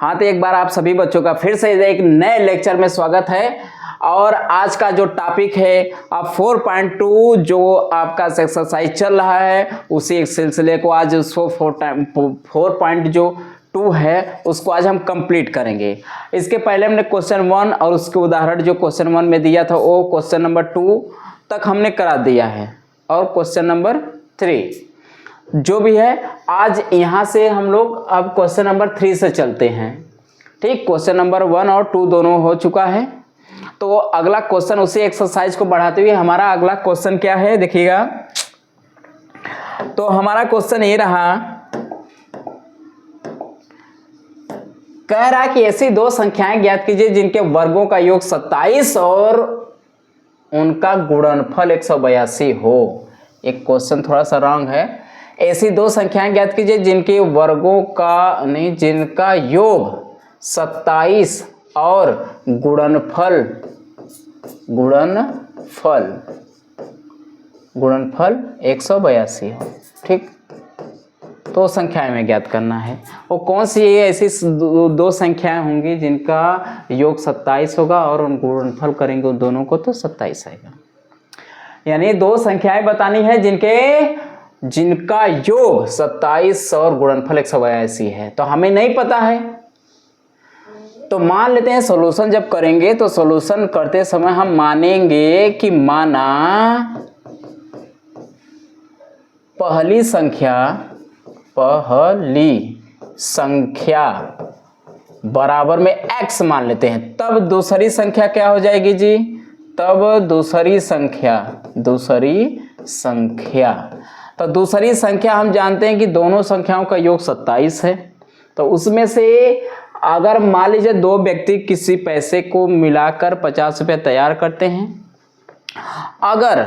हाँ, तो एक बार आप सभी बच्चों का फिर से एक नए लेक्चर में स्वागत है। और आज का जो टॉपिक है अब 4.2 जो आपका एक्सरसाइज चल रहा है उसी एक सिलसिले को आज उसको 4.2 है उसको आज हम कंप्लीट करेंगे। इसके पहले हमने क्वेश्चन 1 और उसके उदाहरण जो क्वेश्चन 1 में दिया था वो क्वेश्चन नंबर 2 तक हमने करा दिया है और क्वेश्चन नंबर 3 जो भी है आज यहाँ से हम लोग अब क्वेश्चन नंबर 3 से चलते हैं। ठीक, क्वेश्चन नंबर 1 और 2 दोनों हो चुका है। तो अगला क्वेश्चन उसी एक्सरसाइज को बढ़ाते हुए हमारा अगला क्वेश्चन क्या है देखिएगा। तो हमारा क्वेश्चन ये रहा, कह रहा कि ऐसी दो संख्याएं ज्ञात कीजिए जिनके वर्गों का योग 27 और उनका गुणनफल 182 हो। एक क्वेश्चन थोड़ा सा रॉन्ग है। ऐसी दो संख्याएं ज्ञात कीजिए जिनके वर्गों का नहीं जिनका योग 27 और गुणनफल 182 हो। ठीक, तो संख्याएं में ज्ञात करना है वो कौन सी ऐसी दो संख्याएं होंगी जिनका योग 27 होगा और उन गुणनफल करेंगे उन दोनों को तो 27 आएगा। यानी दो संख्याएं बतानी है जिनका योग 27 और गुणनफल 182 है। तो हमें नहीं पता है तो मान लेते हैं सॉल्यूशन जब करेंगे तो सॉल्यूशन करते समय हम मानेंगे कि माना पहली संख्या बराबर में x मान लेते हैं, तब दूसरी संख्या क्या हो जाएगी जी? तब दूसरी संख्या हम जानते हैं कि दोनों संख्याओं का योग 27 है। तो उसमें से अगर मान लीजिए दो व्यक्ति किसी पैसे को मिलाकर 50 रुपये तैयार करते हैं, अगर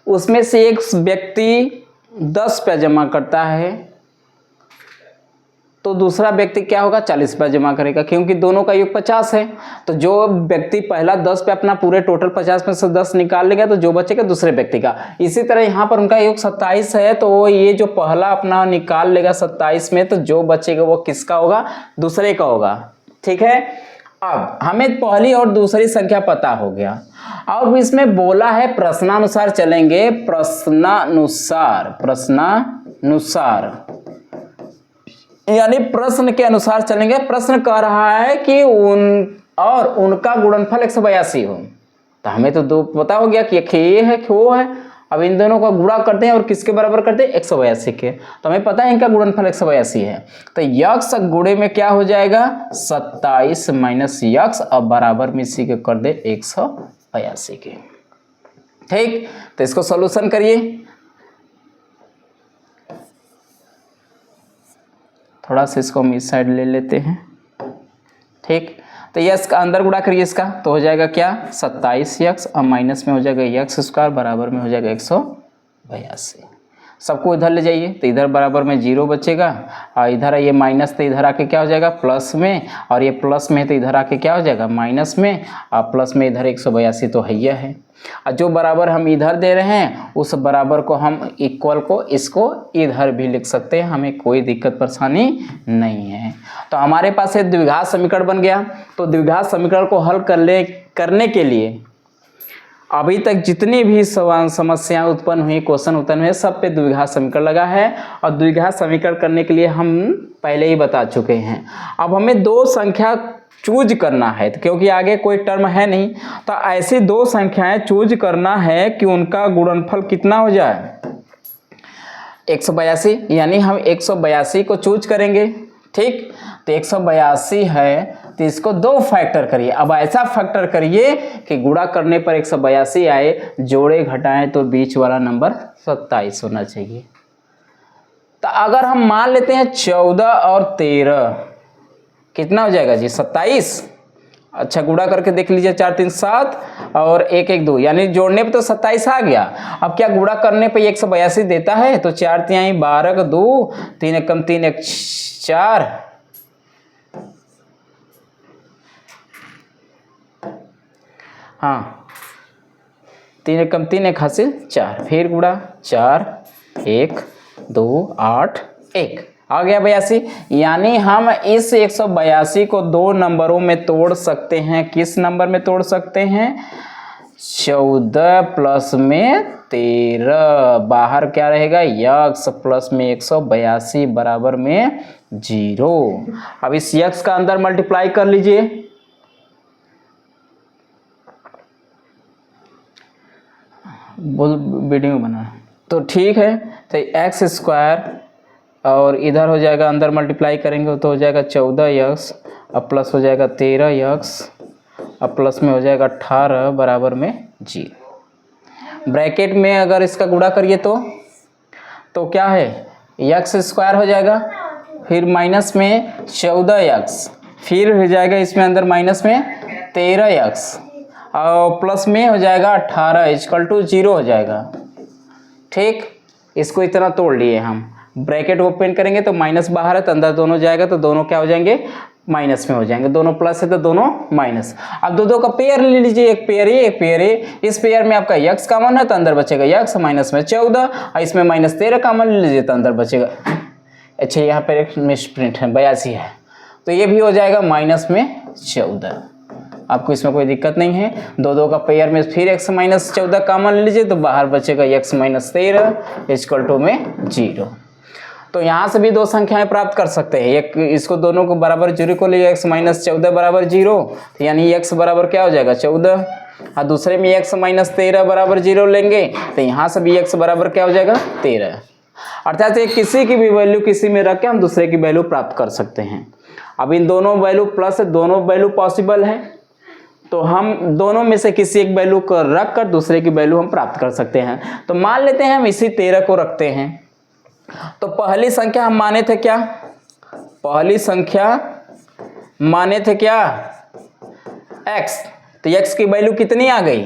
उसमें से एक व्यक्ति 10 रुपये जमा करता है तो दूसरा व्यक्ति क्या होगा 40 रुपये जमा करेगा, क्योंकि दोनों का योग 50 है। तो जो व्यक्ति पहला 10 पे अपना पूरे टोटल 50 में से 10 निकाल लेगा तो जो बचेगा दूसरे व्यक्ति का। इसी तरह यहाँ पर उनका योग 27 है तो वो ये जो पहला अपना निकाल लेगा 27 में तो जो बचेगा वो किसका होगा? दूसरे का होगा। ठीक है, अब हमें पहली और दूसरी संख्या पता हो गया। अब इसमें बोला है प्रश्नानुसार चलेंगे, प्रश्नानुसार यानी प्रश्न के अनुसार चलेंगे। प्रश्न कह रहा है कि उनका गुणनफल 182 हो। तो हमें तो दो पता हो गया कि ये है कि वो है। अब इन दोनों का गुणा करते हैं और किसके बराबर करते हैं? 182 के। तो हमें पता है इनका गुणनफल 182 है। तो यक्स गुणे में क्या हो जाएगा? 27 माइनस यक्स, अब बराबर में इसी के कर दे 182 के। ठीक, तो इसको सॉल्यूशन करिए। थोड़ा सा इसको हम इस साइड ले लेते हैं। ठीक, तो यक्स का अंदर गुणा करिए इसका तो हो जाएगा क्या? 27 यक्स और माइनस में हो जाएगा यक्स स्क्वायर, बराबर में हो जाएगा 182। सबको इधर ले जाइए तो इधर बराबर में 0 बचेगा और इधर ये माइनस तो इधर आके क्या हो जाएगा? प्लस में, और ये प्लस में तो इधर आके क्या हो जाएगा? माइनस में, और प्लस में इधर 182 तो है। और जो बराबर हम इधर दे रहे हैं उस बराबर को हम इक्वल को इसको इधर भी लिख सकते हैं, हमें कोई दिक्कत परेशानी नहीं है। तो हमारे पास एक द्विघात समीकरण बन गया। तो द्विघात समीकरण को हल करने के लिए अभी तक जितनी भी समस्याएं उत्पन्न हुई, क्वेश्चन उत्पन्न हुए, सब पे द्विघात समीकरण लगा है। और द्विघात समीकरण करने के लिए हम पहले ही बता चुके हैं। अब हमें दो संख्या चूज करना है क्योंकि आगे कोई टर्म है नहीं, तो ऐसी दो संख्याएं चूज करना है कि उनका गुणनफल कितना हो जाए? 182। यानी हम 182 को चूज करेंगे। ठीक, तो 182 है तो इसको दो फैक्टर करिए। अब ऐसा फैक्टर करिए कि गुणा करने पर 182 आए, जोड़े घटाएं तो बीच वाला नंबर 27 होना चाहिए। तो अगर हम मान लेते हैं 14 और 13 कितना हो जाएगा जी? 27। अच्छा, गुणा करके देख लीजिए, 4 3 7 और 1 1 2, यानी जोड़ने पे तो 27 आ गया। अब क्या गुणा करने पे 182 देता है? तो 4 3 12 का 2, 3 1 3 1 4, हाँ 3 1 3 1 हासिल 4, फिर गुणा 4 1 2 8 1। आ गया 82। यानी हम इस 182 को दो नंबरों में तोड़ सकते हैं। किस नंबर में तोड़ सकते हैं? 14 प्लस में 13, बाहर क्या रहेगा? यक्स प्लस में 182 बराबर में 0। अब इस यक्स का अंदर मल्टीप्लाई कर लीजिए। बोल वीडियो बना तो ठीक है। तो एक्स स्क्वायर और इधर हो जाएगा, अंदर मल्टीप्लाई करेंगे तो हो जाएगा 14 यक्स, अब प्लस हो जाएगा 13 यक्स, अब प्लस में हो जाएगा 18 बराबर में 0। ब्रैकेट में अगर इसका गुणा करिए तो क्या है? यक्स स्क्वायर हो जाएगा, फिर माइनस में 14 यक्स, फिर हो जाएगा इसमें अंदर माइनस में 13 यक्स और प्लस में हो जाएगा 18 इक्वल टू 0 हो जाएगा। ठीक, इसको इतना तोड़ लिए हम। ब्रैकेट ओपन करेंगे तो माइनस बाहर है तो अंदर दोनों जाएगा तो दोनों क्या हो जाएंगे? माइनस में हो जाएंगे। दोनों प्लस है तो दोनों माइनस। अब दो का पेयर ले लीजिए, एक पेयर ये एक पेयर ये। इस पेयर में आपका यक्स कॉमन है तो अंदर बचेगा यक्स, माइनस में 14 और इसमें माइनस 13 कॉमन ले लीजिए तो अंदर बचेगा। अच्छा, यहाँ पर एक मिसप्रिंट है, 82 है तो ये भी हो जाएगा माइनस में 14। आपको इसमें कोई दिक्कत नहीं है। दो का पेयर में फिर x माइनस 14 कॉमन ले लीजिए तो बाहर बचेगा x माइनस 13 इक्वल टू में 0। तो यहाँ से भी दो संख्याएं प्राप्त कर सकते हैं। एक इसको दोनों को बराबर 0 को लिए x माइनस 14 बराबर 0, तो यानी x बराबर क्या हो जाएगा? 14। और दूसरे में x माइनस 13 बराबर 0 लेंगे तो यहाँ से भी x बराबर क्या हो जाएगा? 13। अर्थात किसी की भी वैल्यू किसी में रख के हम दूसरे की वैल्यू प्राप्त कर सकते हैं। अब इन दोनों वैल्यू प्लस दोनों वैल्यू पॉसिबल है तो हम दोनों में से किसी एक वैल्यू को रख कर दूसरे की वैल्यू हम प्राप्त कर सकते हैं। तो मान लेते हैं हम इसी 13 को रखते हैं। तो पहली संख्या हम माने थे क्या? पहली संख्या माने थे क्या? x। तो x की वैल्यू कितनी आ गई?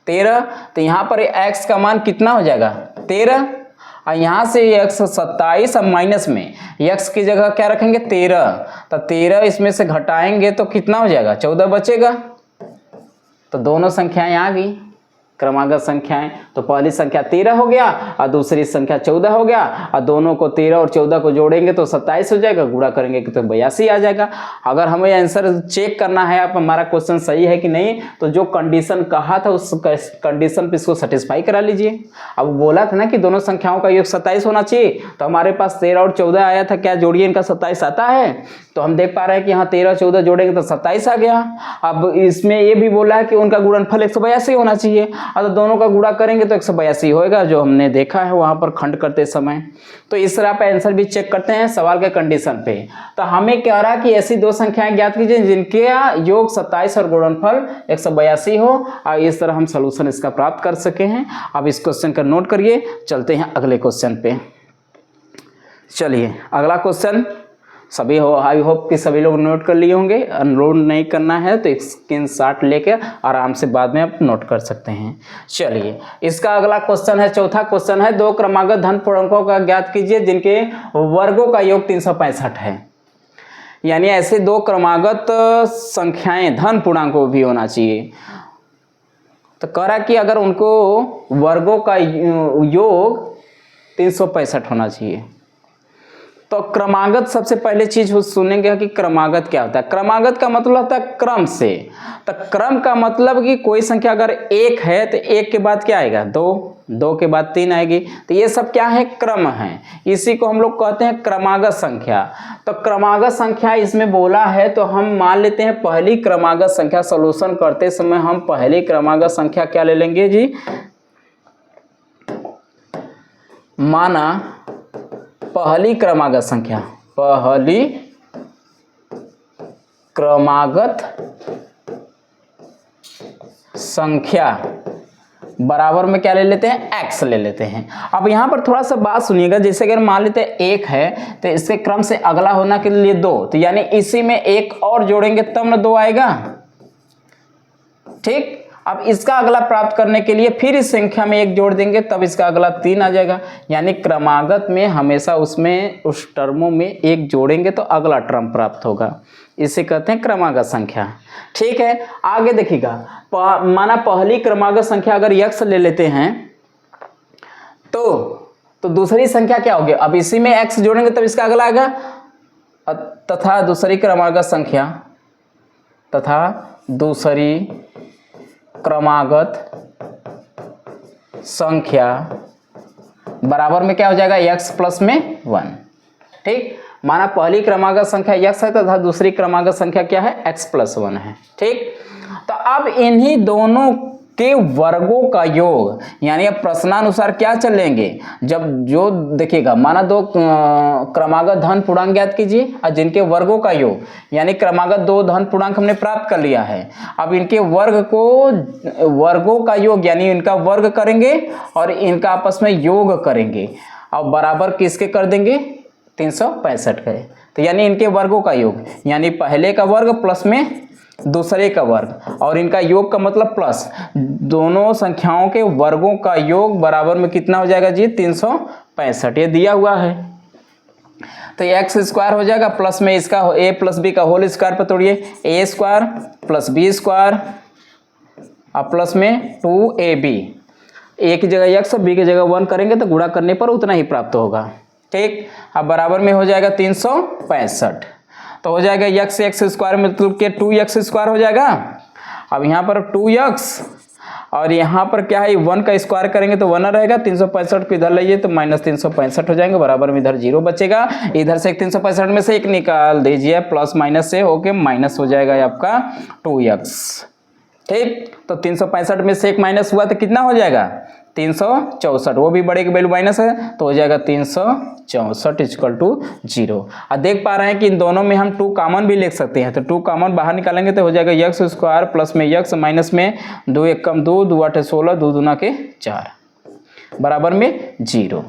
13। तो यहाँ पर x का मान कितना हो जाएगा? 13। और यहाँ से x 27 अब माइनस में x की जगह क्या रखेंगे? 13। तो 13 इसमें से घटाएंगे तो कितना हो जाएगा? 14 बचेगा। तो दोनों संख्याएं आ गई, क्रमागत संख्याएं। तो पहली संख्या 13 हो गया और दूसरी संख्या 14 हो गया और दोनों को 13 और 14 को जोड़ेंगे तो 27 हो जाएगा, गुणा करेंगे तो 82 आ जाएगा। अगर हमें आंसर चेक करना है आप हमारा क्वेश्चन सही है कि नहीं, तो जो कंडीशन कहा था उस कंडीशन पे इसको सेटिस्फाई करा लीजिए। अब बोला था ना कि दोनों संख्याओं का योग 27 होना चाहिए, तो हमारे पास 13 और 14 आया था, क्या जोड़िए इनका 27 आता है? तो हम देख पा रहे हैं कि यहाँ 13 14 जोड़ेंगे तो 27 आ गया। अब इसमें ये भी बोला है कि उनका गुणनफल 182 होना चाहिए, और तो दोनों का गुणा करेंगे तो 182 होएगा, जो हमने देखा है वहां पर खंड करते समय। तो इस तरह पे आंसर भी चेक करते हैं सवाल के कंडीशन पे। तो हमें कह रहा है कि ऐसी दो संख्याएं ज्ञात कीजिए जिनके योग 27 और गुणनफल 182 हो, और इस तरह हम सोल्यूशन इसका प्राप्त कर सके हैं। अब इस क्वेश्चन का नोट करिए, चलते हैं अगले क्वेश्चन पे। चलिए अगला क्वेश्चन सभी हो, आई होप कि सभी लोग नोट कर लिए होंगे। नोट नहीं करना है तो स्क्रीनशॉट लेके आराम से बाद में आप नोट कर सकते हैं। चलिए इसका अगला क्वेश्चन है, चौथा क्वेश्चन है, दो क्रमागत धन पूर्णांकों का ज्ञात कीजिए जिनके वर्गों का योग 365 है। यानी ऐसे दो क्रमागत संख्याएं धन पूर्णांकों भी होना चाहिए। तो कह रहा कि अगर उनको वर्गों का योग 365 होना चाहिए, तो क्रमागत सबसे पहले चीज सुनेंगे कि क्रमागत क्या होता है। क्रमागत का मतलब होता है क्रम से। तो क्रम का मतलब कि कोई संख्या अगर एक है तो एक के बाद क्या आएगा? दो, दो के बाद तीन आएगी। तो ये सब क्या है? क्रम है। इसी को हम लोग कहते हैं क्रमागत संख्या। तो क्रमागत संख्या इसमें बोला है तो हम मान लेते हैं पहली क्रमागत संख्या। सोल्यूशन करते समय हम पहली क्रमागत संख्या क्या ले लेंगे जी? माना पहली क्रमागत संख्या, पहली क्रमागत संख्या बराबर में क्या ले लेते हैं? x ले लेते हैं। अब यहां पर थोड़ा सा बात सुनिएगा, जैसे अगर मान लेते हैं एक है तो इसके क्रम से अगला होना के लिए दो, तो यानी इसी में एक और जोड़ेंगे तब ना दो आएगा। ठीक, अब इसका अगला प्राप्त करने के लिए फिर इस संख्या में एक जोड़ देंगे तब इसका अगला 3 आ जाएगा। यानी क्रमागत में हमेशा उसमें उस टर्मों में एक जोड़ेंगे तो अगला टर्म प्राप्त होगा। इसे कहते हैं क्रमागत संख्या। ठीक है, आगे देखिएगा। माना पहली क्रमागत संख्या अगर x ले लेते हैं तो तो दूसरी संख्या क्या होगी, अब इसी में x जोड़ेंगे तब इसका अगला आएगा, तथा दूसरी क्रमागत संख्या, तथा दूसरी क्रमागत संख्या बराबर में क्या हो जाएगा, x प्लस में 1। ठीक, माना पहली क्रमागत संख्या x है तथा दूसरी क्रमागत संख्या क्या है, x प्लस 1 है। ठीक, तो अब इन्हीं दोनों के वर्गों का योग, यानी अब प्रश्नानुसार क्या चलेंगे, जब जो देखिएगा, माना दो क्रमागत धन पूर्णांक ज्ञात कीजिए और जिनके वर्गों का योग, यानी क्रमागत दो धन पूर्णांक हमने प्राप्त कर लिया है। अब इनके वर्गों का योग यानी इनका वर्ग करेंगे और इनका आपस में योग करेंगे, अब बराबर किसके कर देंगे, 365 का। तो यानी इनके वर्गों का योग, यानी पहले का वर्ग प्लस में दूसरे का वर्ग, और इनका योग का मतलब प्लस, दोनों संख्याओं के वर्गों का योग बराबर में कितना हो जाएगा जी, 365। ये दिया हुआ है तो एक्स स्क्वायर हो जाएगा, प्लस में इसका a प्लस बी का होल स्क्वायर पर तोड़िए, a square plus B square और प्लस में 2ab, a की जगह x और b की जगह 1 करेंगे तो गुणा करने पर उतना ही प्राप्त होगा। ठीक, अब बराबर में हो जाएगा 365, तो हो जाएगा x स्क्वायर मतलब के 2x स्क्वायर हो जाएगा। अब यहाँ पर 2x और यहाँ पर क्या है 1 का स्क्वायर करेंगे तो 1 रहेगा, 365 को इधर लाइए तो माइनस 365 हो जाएंगे, बराबर में इधर 0 बचेगा, इधर से 365 में से एक निकाल दीजिए, प्लस माइनस से होके माइनस हो जाएगा आपका 2x। ठीक, तो 365 में से एक माइनस हुआ तो कितना हो जाएगा, 364, वो भी बड़े की वैल्यू माइनस है तो हो जाएगा 364 इक्वल टू 0। और देख पा रहे हैं कि इन दोनों में हम 2 कॉमन भी लिख सकते हैं, तो 2 कॉमन बाहर निकालेंगे तो हो जाएगा x स्क्वायर प्लस में x माइनस में 2 1 कम 2 2 8 16 2 दूना के 4 बराबर में 0।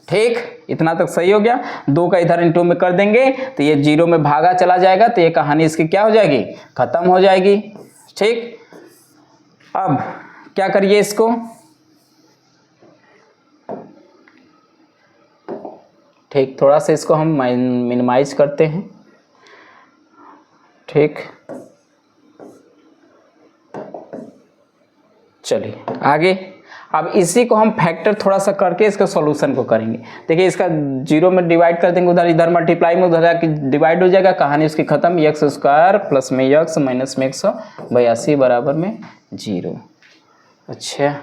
ठीक, इतना तक सही हो गया। 2 का इधर इंटू में कर देंगे तो ये 0 में भागा चला जाएगा, तो ये कहानी इसकी क्या हो जाएगी, खत्म हो जाएगी। ठीक, अब क्या करिए इसको, ठीक, थोड़ा सा इसको हम मिनिमाइज करते हैं। ठीक, चलिए आगे, अब इसी को हम फैक्टर थोड़ा सा करके इसका सॉल्यूशन को करेंगे। देखिए इसका 0 में डिवाइड कर देंगे, उधर इधर मल्टीप्लाई में उधर डिवाइड हो जाएगा, कहानी उसकी खत्म। x स्क्वायर प्लस में x माइनस में 182 बराबर में 0। अच्छा,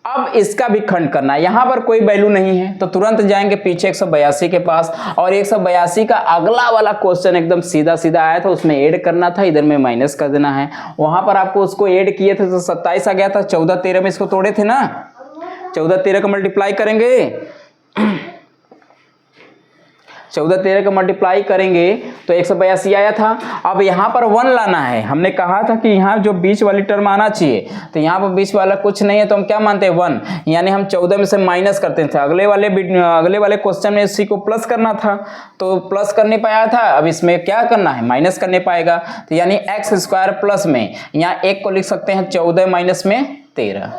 अब इसका भी खंड करना है, यहाँ पर कोई वैल्यू नहीं है तो तुरंत जाएंगे पीछे 182 के पास, और 182 का अगला वाला क्वेश्चन एकदम सीधा सीधा आया था, उसमें ऐड करना था, इधर में माइनस कर देना है। वहां पर आपको उसको ऐड किए थे तो 27 आ गया था, 14 13 में इसको तोड़े थे ना, 14 13 का मल्टीप्लाई करेंगे 14 13 का मल्टीप्लाई करेंगे तो 182 आया था। अब यहाँ पर 1 लाना है, हमने कहा था कि यहाँ जो बीच वाली टर्म आना चाहिए, तो यहाँ पर बीच वाला कुछ नहीं है तो हम क्या मानते हैं 1, यानी हम 14 में से माइनस करते थे। अगले वाले क्वेश्चन में इसी को प्लस करना था तो प्लस करने पाया था, अब इसमें क्या करना है, माइनस करने पाएगा। तो यानी एक्स स्क्वायर प्लस में यहाँ 1 को लिख सकते हैं 14 माइनस में 13,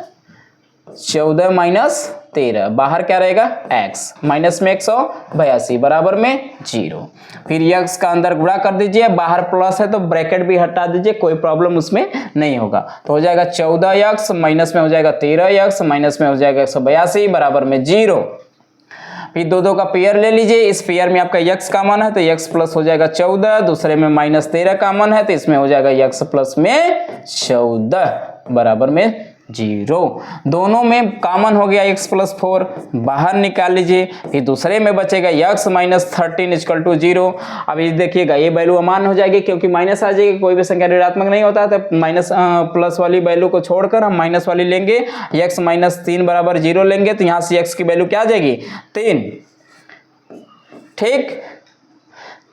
14 माइनस 13, बाहर क्या रहेगा x माइनस में 182 बराबर में 0। फिर x का अंदर गुणा कर दीजिए, बाहर प्लस है तो ब्रैकेट भी हटा दीजिए, कोई प्रॉब्लम उसमें नहीं होगा। तो हो जाएगा 14x माइनस में हो जाएगा 13x माइनस में हो जाएगा 182 बराबर में 0। फिर दो का पेयर ले लीजिए, इस पेयर में आपका x कॉमन है तो x प्लस हो जाएगा 14, दूसरे में माइनस 13 कॉमन है तो इसमें हो जाएगा x प्लस में 14 बराबर में 0। दोनों में कॉमन हो गया x प्लस 4, बाहर निकाल लीजिए। फिर दूसरे में बचेगा x माइनस 13 इक्वल टू 0। अब ये देखिएगा ये वैल्यू अमान्य हो जाएगी क्योंकि माइनस आ जाएगी, कोई भी संख्या ऋणात्मक नहीं होता तो माइनस प्लस वाली वैल्यू को छोड़कर हम माइनस वाली लेंगे, x माइनस 3 बराबर 0 लेंगे तो यहाँ से x की वैल्यू क्या आ जाएगी 3। ठीक,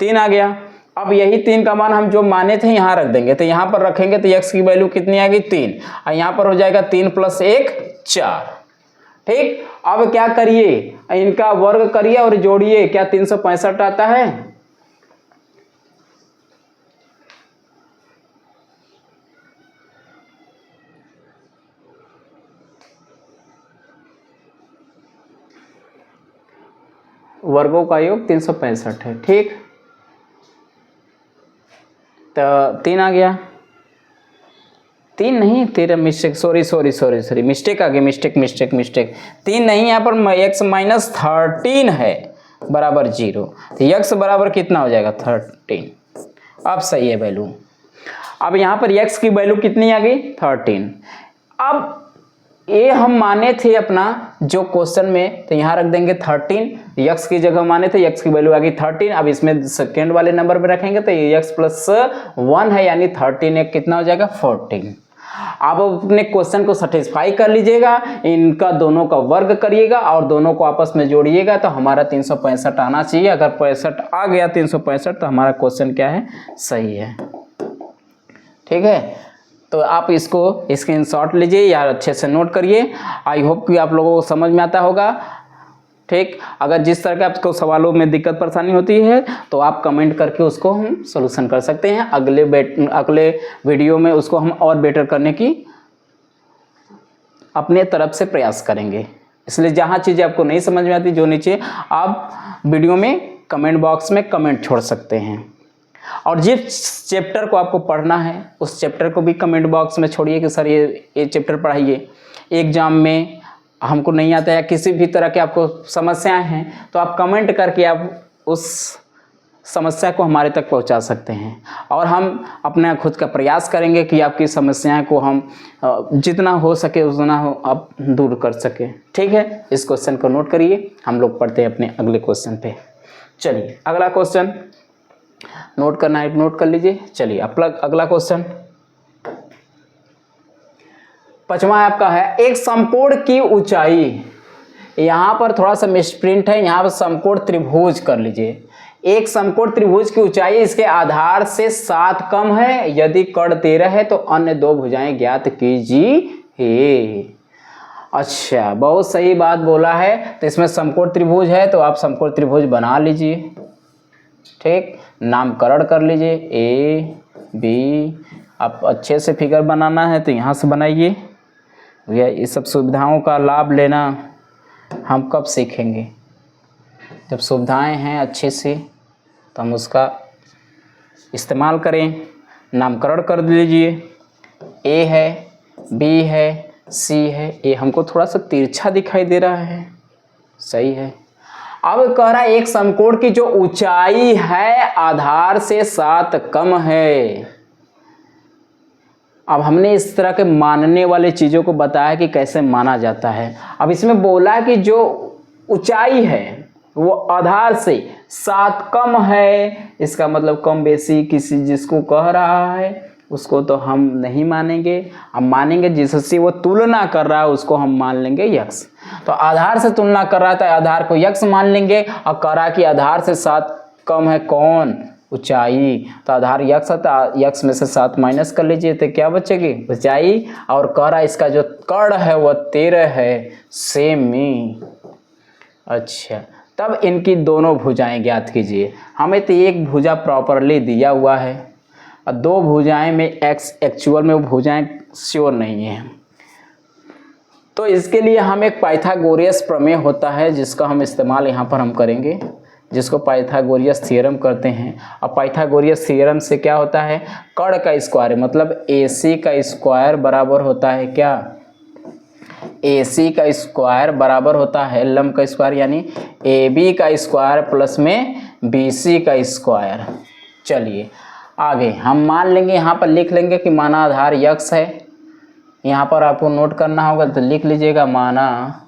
3 आ गया। अब यही 3 का मान हम जो माने थे यहाँ रख देंगे, तो यहाँ पर रखेंगे तो x की वैल्यू कितनी आ गई 3, और यहाँ पर हो जाएगा 3 प्लस 1 4। ठीक, अब क्या करिए, इनका वर्ग करिए और जोड़िए, क्या 365 आता है। वर्गों का योग 365 है। ठीक, तो 3 आ गया। 3 नहीं, 13 मिस्टेक, सॉरी मिस्टेक आ गई, मिस्टेक 3 नहीं, यहाँ पर x माइनस 13 है बराबर 0, तो x बराबर कितना हो जाएगा 13। अब सही है वैल्यू। अब यहाँ पर x की वैल्यू कितनी आ गई 13। अब ये हम माने थे अपना जो क्वेश्चन में, तो यहाँ रख देंगे 13, x की जगह माने थे, x की वैल्यू आ गई 13। अब इसमें सेकेंड वाले नंबर में रखेंगे तो ये x प्लस 1 है, यानी 13 एक कितना हो जाएगा 14। आप अपने क्वेश्चन को सेटिस्फाई कर लीजिएगा, इनका दोनों का वर्ग करिएगा और दोनों को आपस में जोड़िएगा तो हमारा 365 आना चाहिए। अगर 65 आ गया 365 तो हमारा क्वेश्चन क्या है, सही है। ठीक है, तो आप इसको स्क्रीनशॉट लीजिए या अच्छे से नोट करिए। आई होप कि आप लोगों को समझ में आता होगा। ठीक, अगर जिस तरह के आपको सवालों में दिक्कत परेशानी होती है तो आप कमेंट करके उसको हम सॉल्यूशन कर सकते हैं। अगले वीडियो में उसको हम और बेटर करने की अपने तरफ से प्रयास करेंगे। इसलिए जहाँ चीज़ें आपको नहीं समझ में आती, जो नीचे आप वीडियो में कमेंट बॉक्स में कमेंट छोड़ सकते हैं, और जिस चैप्टर को आपको पढ़ना है उस चैप्टर को भी कमेंट बॉक्स में छोड़िए कि सर ये चैप्टर पढ़ाइए। एग्जाम में हमको नहीं आता है, किसी भी तरह के आपको समस्याएं हैं तो आप कमेंट करके आप उस समस्या को हमारे तक पहुंचा सकते हैं, और हम अपना खुद का प्रयास करेंगे कि आपकी समस्याएं को हम जितना हो सके उतना आप दूर कर सके। ठीक है, इस क्वेश्चन को नोट करिए, हम लोग पढ़ते हैं अपने अगले क्वेश्चन पे। चलिए अगला क्वेश्चन नोट करना है, नोट कर लीजिए। चलिए अगला क्वेश्चन 5वां आपका है, एक समकोण की ऊंचाई, यहाँ पर थोड़ा सा मिसप्रिंट है, यहाँ पर समकोण त्रिभुज कर लीजिए। एक समकोण त्रिभुज की ऊंचाई इसके आधार से 7 कम है, यदि कर्ण 13 है तो अन्य 2 भुजाएं ज्ञात कीजिए। अच्छा, बहुत सही बात बोला है। तो इसमें समकोण त्रिभुज है तो आप समकोण त्रिभुज बना लीजिए। ठीक, नामकरण कर लीजिए ए बी। आप अच्छे से फिगर बनाना है तो यहाँ से बनाइए। भैया ये सब सुविधाओं का लाभ लेना हम कब सीखेंगे, जब सुविधाएं हैं अच्छे से तो हम उसका इस्तेमाल करें। नामकरण कर लीजिए, ए है, बी है, सी है। ए हमको थोड़ा सा तिरछा दिखाई दे रहा है, सही है। अब कह रहा है एक समकोण की जो ऊंचाई है आधार से 7 कम है। अब हमने इस तरह के मानने वाले चीज़ों को बताया कि कैसे माना जाता है। अब इसमें बोला कि जो ऊंचाई है वो आधार से 7 कम है, इसका मतलब कम बेसी किसी जिसको कह रहा है उसको तो हम नहीं मानेंगे। हम मानेंगे जिससे वो तुलना कर रहा है उसको हम मान लेंगे यक्ष। तो आधार से तुलना कर रहा है तो आधार को यक्ष मान लेंगे, और कह रहा कि आधार से 7 कम है कौन, ऊंचाई। तो आधार यक्ष है तो यक्ष में से 7 माइनस कर लीजिए तो क्या बचेगी, ऊंचाई। और कह रहा इसका जो कर्ण है वह 13 है सेमी। अच्छा, तब इनकी दोनों भुजाएं ज्ञात कीजिए। हमें तो एक भुजा प्रॉपरली दिया हुआ है और 2 भुजाएं में एक्चुअल में वो भुजाएं श्योर नहीं है। तो इसके लिए हम एक पाइथागोरियस प्रमेय होता है जिसका हम इस्तेमाल यहाँ पर हम करेंगे, जिसको पाइथागोरियस थ्योरम करते हैं। और पाइथागोरियस थ्योरम से क्या होता है, कर्ण का स्क्वायर मतलब AC का स्क्वायर बराबर होता है क्या, AC का स्क्वायर बराबर होता है लंब का स्क्वायर यानी AB का स्क्वायर प्लस में BC का स्क्वायर। चलिए आगे हम मान लेंगे, यहाँ पर लिख लेंगे कि माना आधार यक्ष है। यहाँ पर आपको नोट करना होगा तो लिख लीजिएगा माना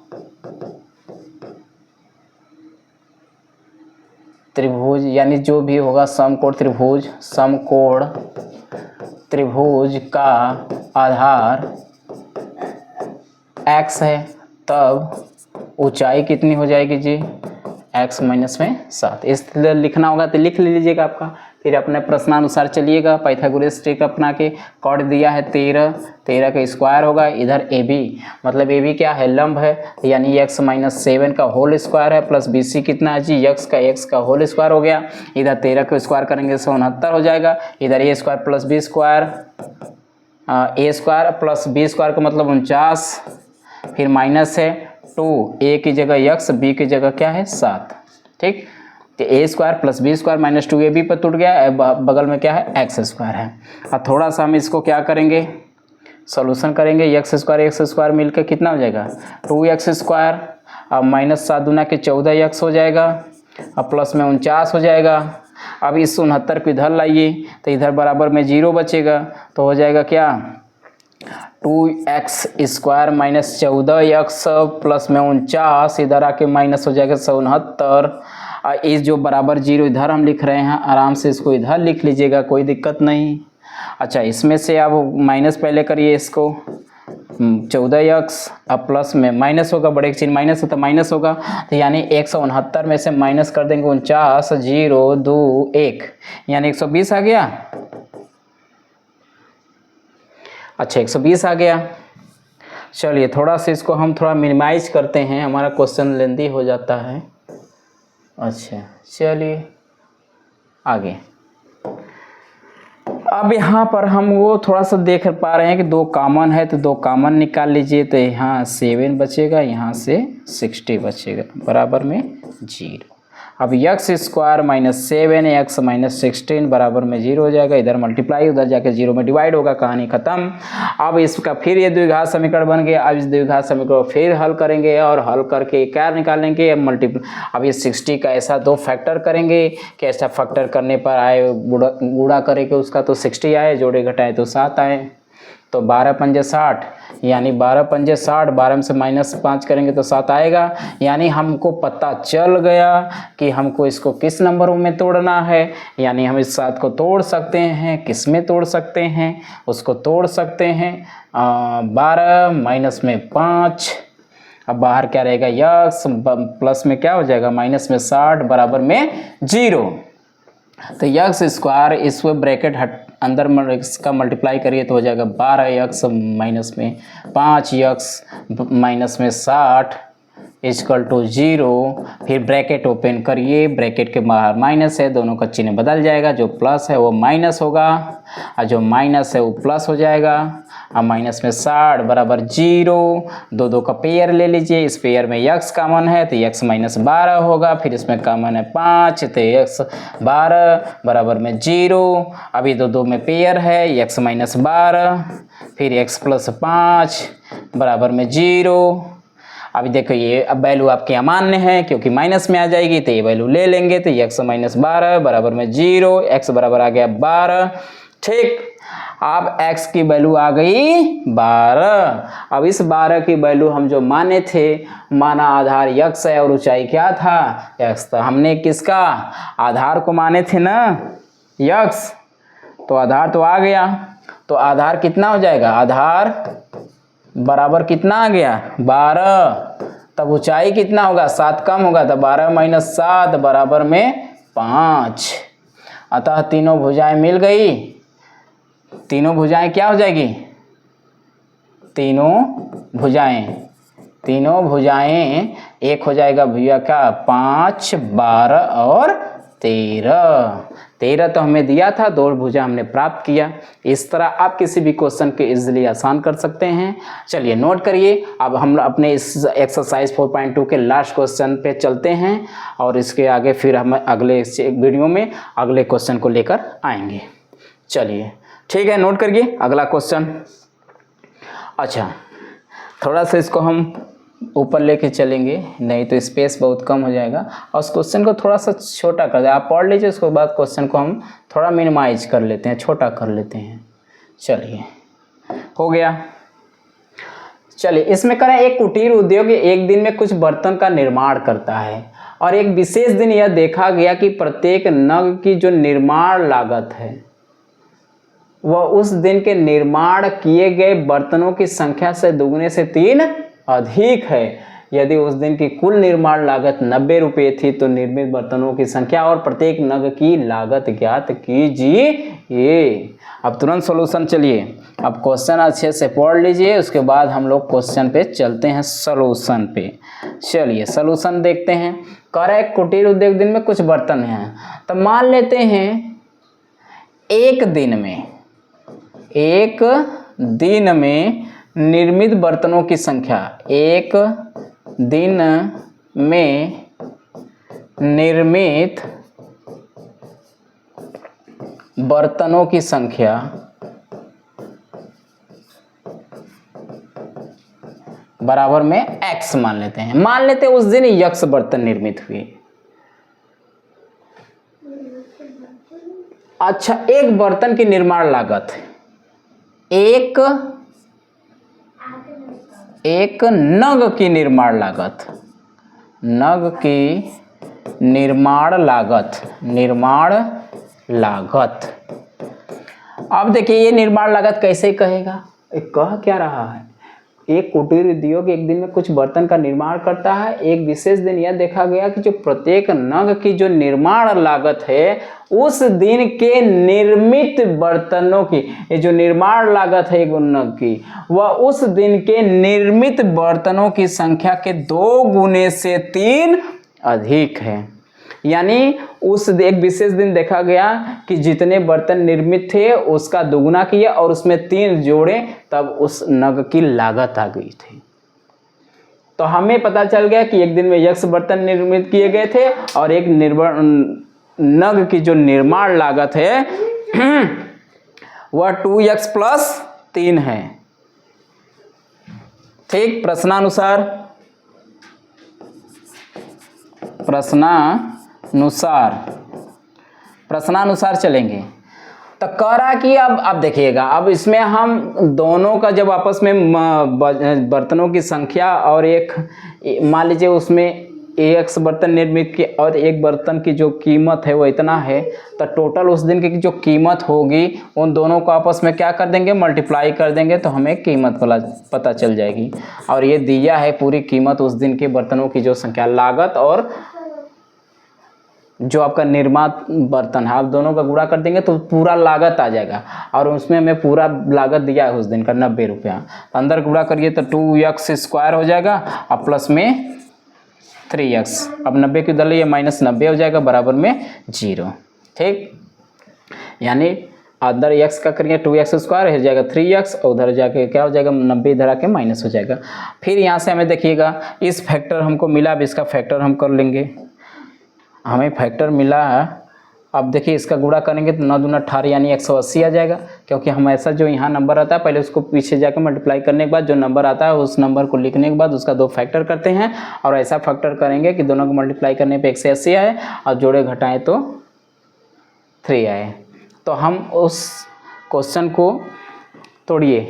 त्रिभुज, यानी जो भी होगा समकोण त्रिभुज, समकोण त्रिभुज का आधार x है, तब ऊंचाई कितनी हो जाएगी जी, x माइनस में 7। इसलिए लिखना होगा तो लिख लीजिएगा आपका। फिर अपने प्रश्नानुसार चलिएगा, पाइथागोरस ट्रिक अपना के। कर्ण दिया है 13 का स्क्वायर होगा, इधर AB मतलब AB क्या है, लंब है, यानी x माइनस 7 का होल स्क्वायर है, प्लस BC कितना है जी, x का होल स्क्वायर हो गया। इधर 13 का स्क्वायर करेंगे 69 हो जाएगा। इधर A square plus B square, A square plus B square का मतलब 49, फिर माइनस है 2, A की जगह x, B की जगह क्या है 7। ठीक, तो A square plus B square minus 2AB पर टूट गया, बगल में क्या है x स्क्वायर है। अब थोड़ा सा हम इसको क्या करेंगे, सॉल्यूशन करेंगे, एक्स स्क्वायर मिलकर कितना हो जाएगा 2x²। अब -7 दूना के 14x हो जाएगा, अब प्लस में 49 हो जाएगा। अब इस 69 को इधर लाइए तो इधर बराबर में 0 बचेगा, तो हो जाएगा क्या 2x² - 14x प्लस में 49, इधर आके माइनस हो जाएगा 69। इस जो बराबर 0 इधर हम लिख रहे हैं, आराम से इसको इधर लिख लीजिएगा, कोई दिक्कत नहीं। अच्छा, इसमें से अब माइनस पहले करिए इसको, 14x अब प्लस में माइनस होगा, बड़े चिन्ह माइनस है तो माइनस होगा, तो यानी 169 में से माइनस कर देंगे 49, 0 2 1 यानी 120 आ गया। अच्छा 120 आ गया। चलिए थोड़ा सा इसको हम थोड़ा मिनिमाइज करते हैं, हमारा क्वेश्चन लेंदी हो जाता है। अच्छा चलिए आगे। अब यहाँ पर हम वो थोड़ा सा देख पा रहे हैं कि 2 कॉमन है, तो 2 कॉमन निकाल लीजिए, तो यहाँ 7 बचेगा, यहाँ से 60 बचेगा, बराबर में 0। अब x² - 7 x - 16 बराबर में 0 हो जाएगा, इधर मल्टीप्लाई उधर जाके 0 में डिवाइड होगा, कहानी खत्म। अब इसका फिर ये द्विघात समीकरण बन गया। अब इस द्विघात समीकरण को फिर हल करेंगे और हल करके क्या निकालेंगे, अब ये 60 का ऐसा 2 फैक्टर करेंगे कि ऐसा फैक्टर करने पर आए गुणा करेंगे उसका तो 60 आए, जोड़े घटाए तो 7 आए, तो 12 पंजे 60 यानी 12 पंजे 60, 12 में से -5 करेंगे तो 7 आएगा। यानी हमको पता चल गया कि हमको इसको किस नंबरों में तोड़ना है, यानी हम इस 7 को तोड़ सकते हैं, किस में तोड़ सकते हैं, उसको तोड़ सकते हैं 12 माइनस में 5, अब बाहर क्या रहेगा यक्स, प्लस में क्या हो जाएगा माइनस में 60 बराबर में 0। तो x² इस ब्रैकेट अंदर इसका मल्टीप्लाई करिए तो हो जाएगा 12x माइनस में 5x माइनस में 60 इक्वल टू 0। फिर ब्रैकेट ओपन करिए, ब्रैकेट के बाहर माइनस है, दोनों का चिन्ह बदल जाएगा, जो प्लस है वो माइनस होगा और जो माइनस है वो प्लस हो जाएगा। अब माइनस में 60 बराबर 0, 2 का पेयर ले लीजिए, इस पेयर में x कॉमन है तो x - 12 होगा, फिर इसमें कॉमन है 5 तो x 12 बराबर में 0। अभी 2 में पेयर है, x - 12 फिर x + 5 बराबर में 0। अभी देखो ये अब वैल्यू आपके अमान्य है क्योंकि माइनस में आ जाएगी, तो ये वैल्यू ले लेंगे, तो x - 12 बराबर में 0, x बराबर आ गया 12। ठीक, अब x की वैल्यू आ गई 12। अब इस 12 की वैल्यू हम जो माने थे, माना आधार x है और ऊंचाई क्या था x था, हमने किसका आधार को माने थे ना x, तो आधार तो आ गया, तो आधार कितना हो जाएगा, आधार बराबर कितना आ गया 12, तब ऊंचाई कितना होगा 7 कम होगा, तो 12 - 7 बराबर में 5। अतः तीनों भुजाएं मिल गई, तीनों भुजाएं क्या हो जाएगी, तीनों भुजाएं एक हो जाएगा भैया का 5, 12 और 13 तो हमें दिया था, 2 भुजा हमने प्राप्त किया। इस तरह आप किसी भी क्वेश्चन के इजीली आसान कर सकते हैं। चलिए नोट करिए। अब हम अपने इस एक्सरसाइज 4.2 के लास्ट क्वेश्चन पे चलते हैं और इसके आगे फिर हम अगले वीडियो में अगले क्वेश्चन को लेकर आएंगे। चलिए ठीक है, नोट करिए अगला क्वेश्चन। अच्छा, थोड़ा सा इसको हम ऊपर लेके चलेंगे, नहीं तो स्पेस बहुत कम हो जाएगा, और उस क्वेश्चन को थोड़ा सा छोटा कर दे, आप पढ़ लीजिए, उसके बाद क्वेश्चन को हम थोड़ा मिनिमाइज कर लेते हैं, छोटा कर लेते हैं। चलिए हो गया। चलिए इसमें करें, एक कुटीर उद्योग एक दिन में कुछ बर्तन का निर्माण करता है और एक विशेष दिन यह देखा गया कि प्रत्येक नग की जो निर्माण लागत है वह उस दिन के निर्माण किए गए बर्तनों की संख्या से दुगने से 3 अधिक है। यदि उस दिन की कुल निर्माण लागत 90 रुपये थी तो निर्मित बर्तनों की संख्या और प्रत्येक नग की लागत ज्ञात कीजिए। अब तुरंत सॉल्यूशन, चलिए अब क्वेश्चन अच्छे से पढ़ लीजिए, उसके बाद हम लोग क्वेश्चन पे चलते हैं, सॉल्यूशन पे। चलिए सॉल्यूशन देखते हैं। कह रहा है कुटीर उद्योग दिन में कुछ बर्तन हैं, तो मान लेते हैं एक दिन में निर्मित बर्तनों की संख्या, एक दिन में निर्मित बर्तनों की संख्या बराबर में x मान लेते हैं। मान लेते हैं उस दिन यक्ष बर्तन निर्मित हुए। अच्छा, एक बर्तन की निर्माण लागत, एक नग की निर्माण लागत, नग की निर्माण लागत। अब देखिए ये निर्माण लागत कैसे कहेगा, कह क्या रहा है, एक कुटीर उद्योग एक दिन में कुछ बर्तन का निर्माण करता है। एक विशेष दिन यह देखा गया कि जो प्रत्येक नग की जो निर्माण लागत है उस दिन के निर्मित बर्तनों की, ये जो निर्माण लागत है एक नग की, वह उस दिन के निर्मित बर्तनों की संख्या के 2 गुने से 3 अधिक है। यानी उस एक विशेष दिन देखा गया कि जितने बर्तन निर्मित थे उसका दोगुना किया और उसमें 3 जोड़े, तब उस नग की लागत आ गई थी। तो हमें पता चल गया कि एक दिन में यक्ष बर्तन निर्मित किए गए थे और एक नग की जो निर्माण लागत है वह 2x + 3 है। ठीक, प्रश्नानुसार चलेंगे। तो कह रहा कि अब देखिएगा, अब इसमें हम दोनों का जब आपस में बर्तनों की संख्या और एक मान लीजिए उसमें एक बर्तन निर्मित की और एक बर्तन की जो कीमत है वो इतना है, तो टोटल उस दिन की जो कीमत होगी उन दोनों को आपस में क्या कर देंगे, मल्टीप्लाई कर देंगे, तो हमें कीमत पता चल जाएगी। और ये दिया है पूरी कीमत उस दिन के बर्तनों की जो संख्या, लागत और जो आपका निर्मित बर्तन है, आप दोनों का गुणा कर देंगे तो पूरा लागत आ जाएगा। और उसमें हमें पूरा लागत दिया है उस दिन का 90 रुपया। तो अंदर गुणा करिए तो 2x² हो जाएगा और प्लस में 3x। अब 90 की उधर -90 हो जाएगा बराबर में 0। ठीक, यानी अंदर x का करिए 2x² हो जाएगा 3x और उधर जाके क्या हो जाएगा 90 इधर आके माइनस हो जाएगा। फिर यहाँ से हमें देखिएगा इस फैक्टर हमको मिला, अब इसका फैक्टर हम कर लेंगे। हमें फैक्टर मिला है, अब देखिए इसका गुणा करेंगे तो 9 दूना 18 यानी 180 आ जाएगा। क्योंकि हम ऐसा जो यहाँ नंबर आता है पहले उसको पीछे जाकर मल्टीप्लाई करने के बाद जो नंबर आता है उस नंबर को लिखने के बाद उसका 2 फैक्टर करते हैं और ऐसा फैक्टर करेंगे कि दोनों को मल्टीप्लाई करने पे 180 आए और जोड़े घटाएं तो 3 आए। तो हम उस क्वेश्चन को तोड़िए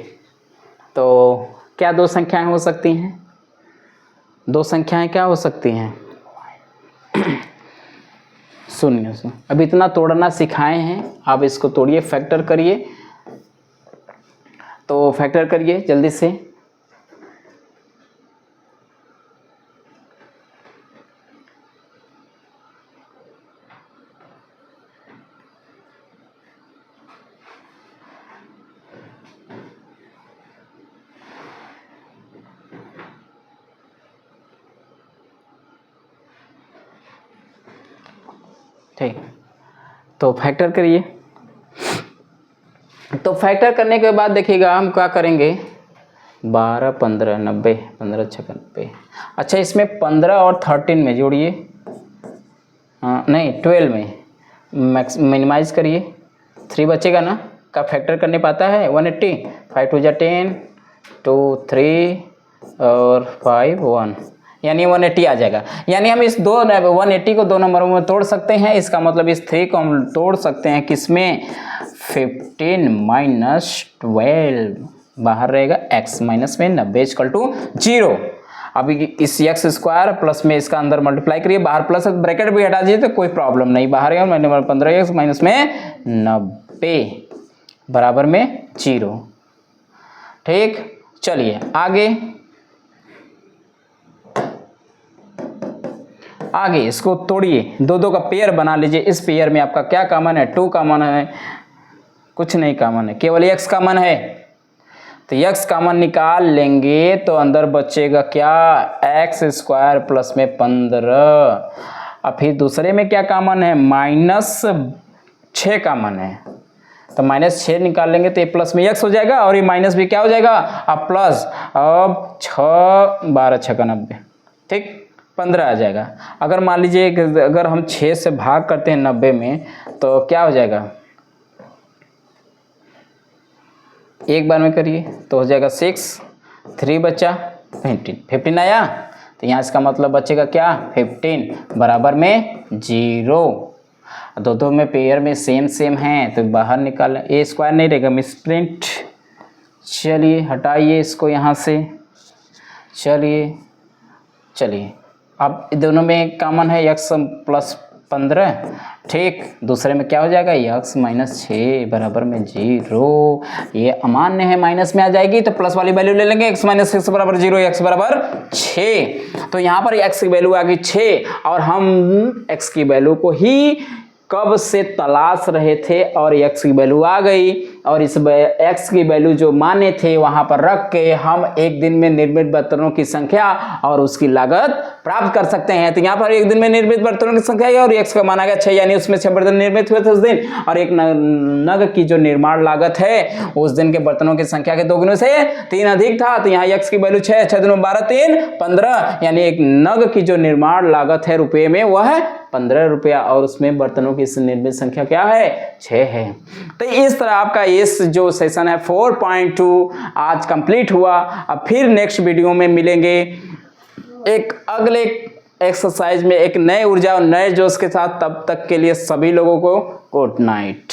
तो क्या 2 संख्याएँ हो सकती हैं, 2 संख्याएँ क्या हो सकती हैं, 0। अब इतना तोड़ना सिखाए हैं, आप इसको तोड़िए, फैक्टर करिए। तो फैक्टर करिए जल्दी से। ठीक, तो फैक्टर करिए। तो फैक्टर करने के बाद देखिएगा हम क्या करेंगे, 12 15 90 15 6 90। अच्छा, इसमें 15 और 13 में जोड़िए, नहीं 12 में मिनिमाइज करिए, 3 बचेगा ना, का फैक्टर करने पाता है 180, 5 2 10 2 3 और 5 1 यानी 180 आ जाएगा। यानी हम इस 180 को 2 नंबरों में तोड़ सकते हैं। इसका मतलब इस 3 को हम तोड़ सकते हैं किसमें, 15 - 12 बाहर रहेगा, x माइनस में 90 = 0। अभी इस x² प्लस में इसका अंदर मल्टीप्लाई करिए, बाहर प्लस ब्रैकेट भी हटा दीजिए तो कोई प्रॉब्लम नहीं, बाहर गया 15x माइनस में 90 बराबर में 0। ठीक, चलिए आगे इसको तोड़िए, 2 का पेयर बना लीजिए। इस पेयर में आपका क्या कॉमन है, 2 कॉमन है, कुछ नहीं कॉमन है, केवल x कॉमन है। तो x कॉमन निकाल लेंगे तो अंदर बचेगा क्या, x² प्लस में 15। अब फिर दूसरे में क्या कॉमन है, -6 कॉमन है, तो -6 निकाल लेंगे तो ये प्लस में x हो जाएगा और ये माइनस भी क्या हो जाएगा, अब प्लस, अब 6 12 6 90, ठीक 15 आ जाएगा। अगर मान लीजिए अगर हम 6 से भाग करते हैं 90 में तो क्या हो जाएगा, एक बार में करिए तो हो जाएगा 6, 3 बचा 15 आया, तो यहाँ इसका मतलब बचेगा क्या 15 बराबर में 0। दो में पेयर में सेम है तो बाहर निकाल, ए स्क्वायर नहीं रहेगा मिसप्रिंट। चलिए हटाइए इसको यहाँ से, चलिए अब दोनों में कॉमन है x प्लस 15, ठीक। दूसरे में क्या हो जाएगा x माइनस 6 बराबर में 0। ये अमान्य है, माइनस में आ जाएगी तो प्लस वाली वैल्यू ले लेंगे, x माइनस 6 बराबर 0, x बराबर 6। तो यहाँ पर x की वैल्यू आ गई 6 और हम x की वैल्यू को ही कब से तलाश रहे थे और x की वैल्यू आ गई और इस x की वैल्यू जो माने थे वहां पर रख के हम एक दिन में निर्मित बर्तनों की संख्या और उसकी लागत प्राप्त कर सकते हैं। तो यहाँ पर एक दिन में निर्मित बर्तनों की संख्या है और x का माना गया 6, यानी उसमें 6 बर्तन निर्मित हुए थे उस दिन, और एक नग की जो निर्माण लागत है उस दिन के बर्तनों की संख्या के 2 गुने से 3 अधिक था। तो यहाँ x की वैल्यू 6 दूनी 12 3 15, यानी एक नग की जो निर्माण लागत है रुपये में वह है 15 रुपया और उसमें बर्तनों की निर्मित संख्या क्या है 6 है। तो इस तरह आपका इस जो सेशन है 4.2 आज कंप्लीट हुआ। अब फिर नेक्स्ट वीडियो में मिलेंगे एक अगले एक्सरसाइज में एक नए ऊर्जा और नए जोश के साथ। तब तक के लिए सभी लोगों को गुड नाइट।